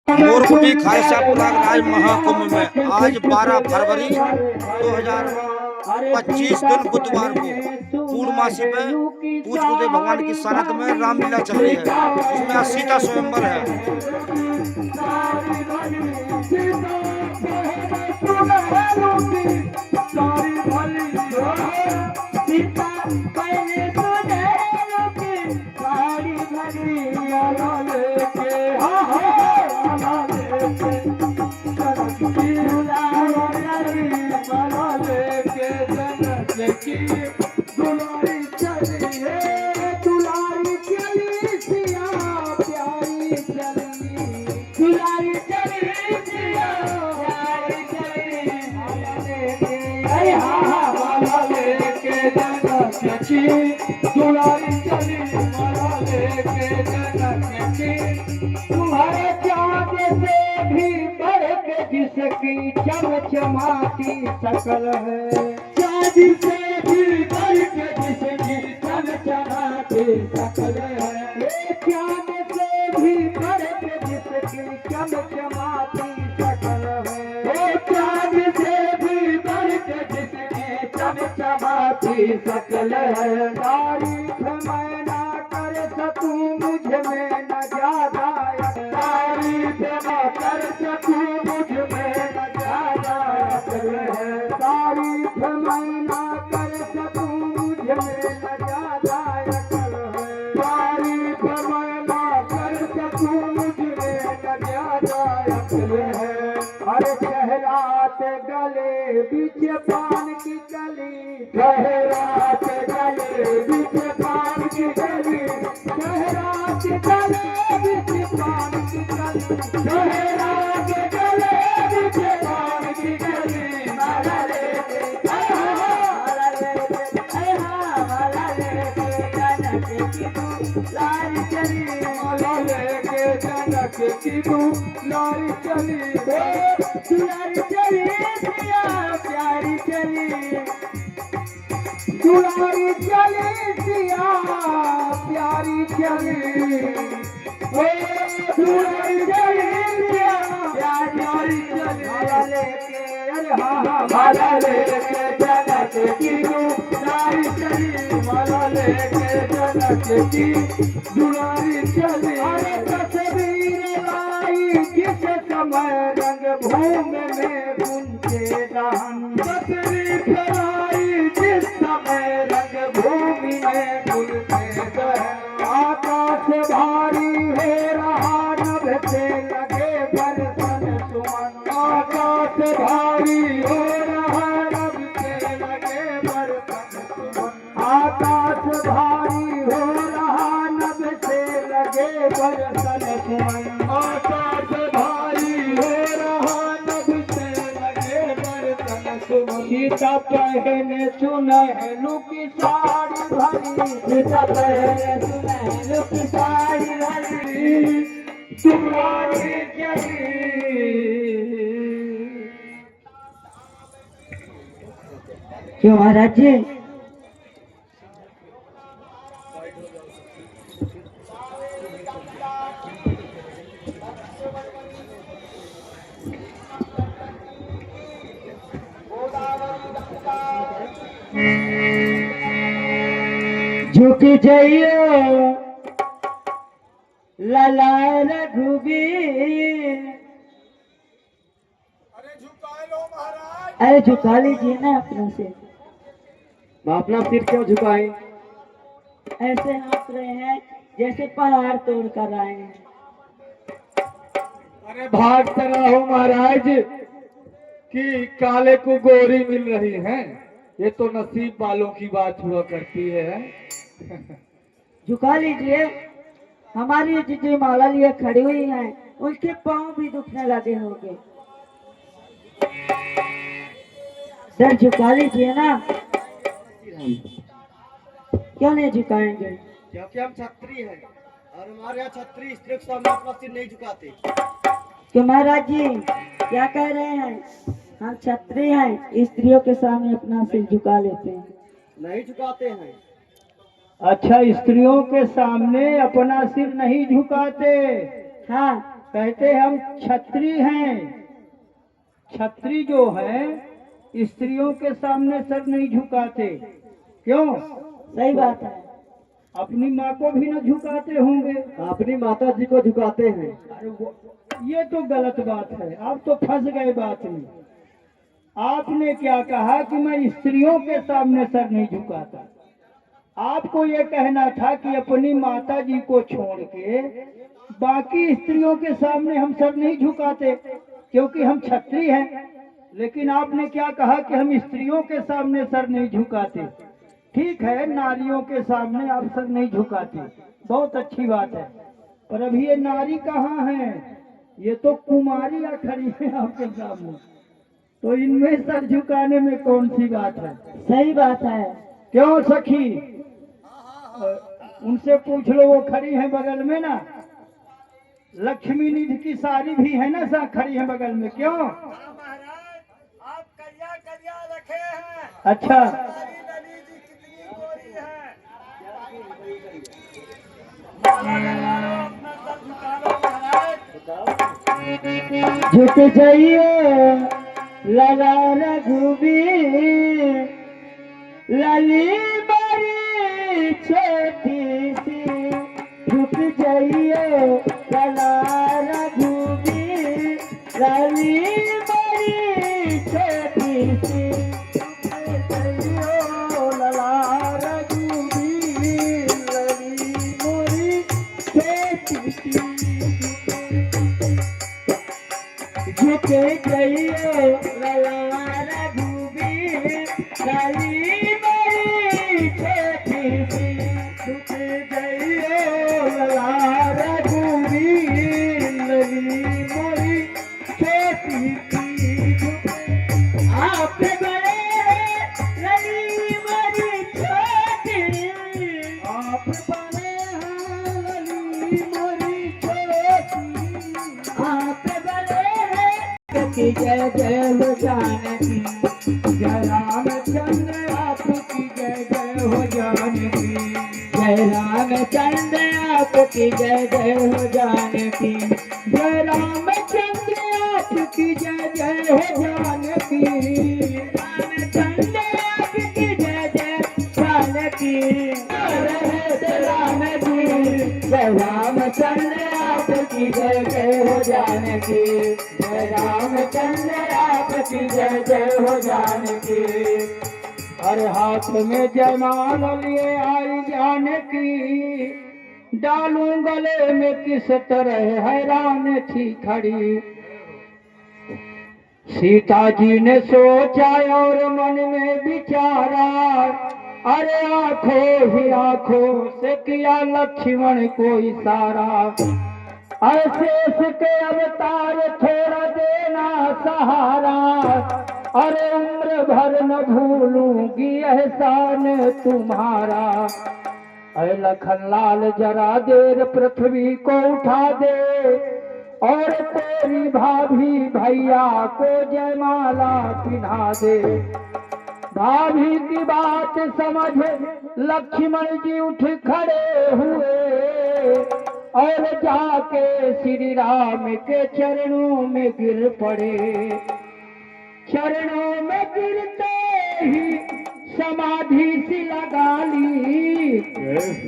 मोरकुटी खालसा प्रयागराज महाकुंभ में आज 12 फरवरी 2025 दिन बुधवार को पूर्णमासी में पूज गुरुदेव भगवान की सनत में रामलीला चल रही है, जिसमें आज सीता स्वयंवर है। तुम्हारे चाँद से भी बढ़ के जिसकी चमचमाती शकल है, चाँद से भी बढ़ के जिसकी चमचमाती शकल है, चाँद से भी बढ़ के जिसकी चमचमाती शकल है, चाँद से भी बढ़ के जिसकी चमचमाती शकल है। तारीफ मैं ना कर सकूं मुझ में न ज्यादा, तारीफ ना कर सकूं मुझ में न ज्यादा अकल है, तारीफ मैं ना कर सकूं मुझ में न ज्यादा अकल है, तारीफ मैं ना कर सकूं मुझ में न ज्यादा अकल है। अरे शहरात गले बीच पान की गली, शहरात गले बीच पान की गली, शहरात गले बीच पान की गली, शहरात गले बीच पान की गली, माला लेके माला लेके माला लेके जनक की तू लारी चली, माला लेके जनक की तू लारी चली, दुलारी चली सिया प्यारी चली, दुलारी चली सिया प्यारी चली, दुलारी चली सिया प्यारी चली, माला लेके अरे हाँ माला लेके जनक की दुलारी चली, माला लेके जनक की दुलारी चली। अरे तस्वीर लाई जिस समय रंग भूमि में गुंजे दहन, तस्वीर लाई जिस समय रंग भूमि में गुंजे दहन, आकाश भारी हो रहा नभ से लगे बरसन सुमन, आकाश भारी हो रहा नभ से लगे बरसन सुमन, आकाश भारी हो रहा नभ से लगे बरसन सुमन, आकाश भारी हो रहा नभ से लगे बरसन सुमन। सीता पहने सुनहलू की साड़ी भरी, सीता पहने सुनहलू की साड़ी भरी, तुम्हारी चली। क्यों महाराज जी? झुक जाइयो लला रघुबीर, अरे झुका लो महाराज। अरे झुका लीजिए ना अपना सिर। अपना सिर क्यों झुकाएं? ऐसे हंस रहे हैं जैसे पहाड़ तोड़ कर आए हैं। अरे भाग तरह हो महाराज कि काले को गोरी मिल रही है, ये तो नसीब वालों की बात हुआ करती है। झुका लीजिए, हमारी जितनी माला लिए खड़ी हुई है उनके पांव भी दुखने लगे होंगे। सर झुका लीजिए ना। क्यों नहीं झुकाएंगे? क्योंकि हम छत्री हैं और हमारे यहाँ छत्री स्त्री के सामने अपना सिर नहीं झुकाते। कि महाराज जी क्या कह रहे हैं? हम छत्री हैं, स्त्रियों के सामने अपना सिर झुका लेते हैं। नहीं झुकाते हैं। अच्छा, स्त्रियों के सामने अपना सिर नहीं झुकाते? हाँ, कहते हम छत्री हैं। छत्री जो है स्त्रियों के सामने सर नहीं झुकाते। क्यों? सही बात है। अपनी माँ को भी न झुकाते होंगे। अपनी माता जी को झुकाते हैं। अरे ये तो गलत बात है। आप तो फंस गए बात में। आपने क्या कहा कि मैं स्त्रियों के सामने सर नहीं झुकाता। आपको ये कहना था कि अपनी माता जी को छोड़ के बाकी स्त्रियों के सामने हम सर नहीं झुकाते क्योंकि हम छत्री हैं। लेकिन आपने क्या कहा कि हम स्त्रियों के सामने सर नहीं झुकाते। ठीक है, नारियों के सामने आप सर नहीं झुकाते, बहुत अच्छी बात है। पर अभी ये नारी कहाँ है? ये तो कुमारियाँ खड़ी हैं आपके सामने, तो इनमें सर झुकाने में कौन सी बात है? सही बात है। क्यों सखी? उनसे पूछ लो, वो खड़ी हैं बगल में ना। लक्ष्मी निधि की सारी भी है ना, सा खड़ी है बगल में। क्यों? आप करिया करिया रखे हैं। अच्छा, हमारी लली जी कितनी गोरी है। अपना सर झुका लो महाराज। झुक जाइए लला रघुबीर, लली बड़ी छोटी सी। झुक जाइए लला रघुबीर, लली बड़ी छोटी सी। झुक जाइए लला रघुबीर, लली बड़ी छोटी सी। झुक जाइए लला रघुबीर, लली बड़ी छोटी सी। झुक जाइए लला रघुबीर, लली बड़ी छोटी सी। आप बड़े लली बड़ी छोटी, आप बड़े लली बड़ी छोटी। आप बड़े की जय जय हो जानकी, जय रामचंद्र आपकी जय जय हो जानकी। जय रामचंद्र आपकी जय जय हो जानकी, जय रामचंद्र आपकी जय जय हो जानकी। रामचंद्र आपकी जय जय जानकी। जय राम जी, जय रामचंद्र आपकी जय जय हो जानकी। जय रामचंद्र आपकी जय जय हो जानकी। हर हाथ में जयमाल लिए आई जानकी, डालूं गले में किस तरह हैरान थी खड़ी। सीता जी ने सोचा और मन में विचारा, अरे आंखों ही आंखों से किया लक्ष्मण को इशारा। अवशेष के अवतार थोड़ा देना सहारा, अरे उम्र भर न भूलूंगी एहसान तुम्हारा। अरे लखन लाल जरा देर पृथ्वी को उठा दे, और तेरी भाभी भैया को जयमाला पिन्हा दे। भाभी की बात समझ लक्ष्मण जी उठ खड़े हुए, और जाके श्री राम के चरणों में गिर पड़े। चरणों में गिरते ही समाधि सी लगा ली।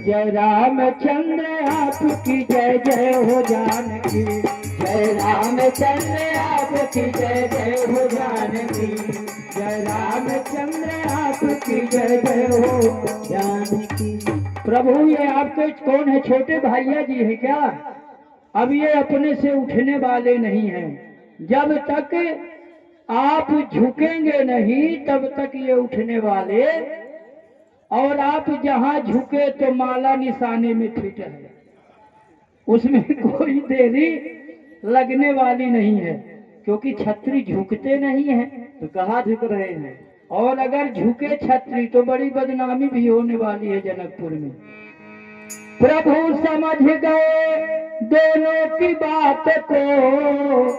जय रामचंद्र आपकी जय जय हो जानकी। जय रामचंद्र आपकी जय जय हो जानकी। जय रामचंद्र आपकी जय जय हो जानकी। प्रभु ये आपके कौन है? छोटे भैया जी है क्या? अब ये अपने से उठने वाले नहीं हैं। जब तक आप झुकेंगे नहीं तब तक ये उठने वाले, और आप जहां झुके तो माला निशाने में फिट है, उसमें कोई देरी लगने वाली नहीं है, क्योंकि छत्री झुकते नहीं है। तो कहाँ झुक रहे हैं? और अगर झुके छत्री तो बड़ी बदनामी भी होने वाली है जनकपुर में। प्रभु समझ गए दोनों की बात को,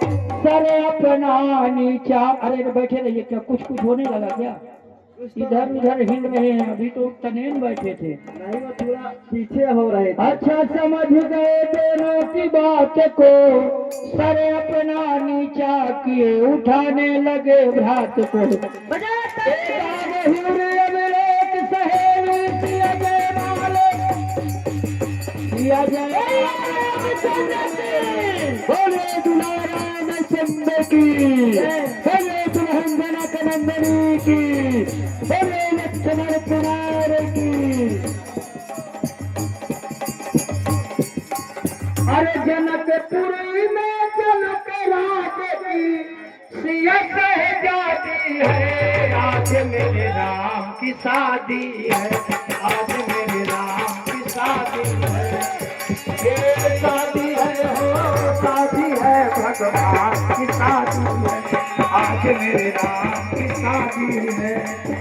सर अपना नीचा। अरे बैठे रहिए, क्या कुछ होने लगा क्या? इधर उधर हिल रहे हैं, अभी तो तनेन बैठे थे। नहीं वो थोड़ा पीछे हो रहे थे। अच्छा समझ गए दोनों की बात को, सर अपना नीचा किए उठाने लगे भ्रात को। सहेली सिया जय माले, सिया जय बोले दुलारा चंद्र की, बोले दुल्हन जनक नंदनी की, बोले लक्ष्मण कुमार की। अरे जनकपुरी में जनक राज की सिया जाती है, आज मेरे राम की शादी है, आज मेरे राम की शादी है, ये शादी है हो शादी है, भगवान की शादी है, आज मेरे राम की शादी है।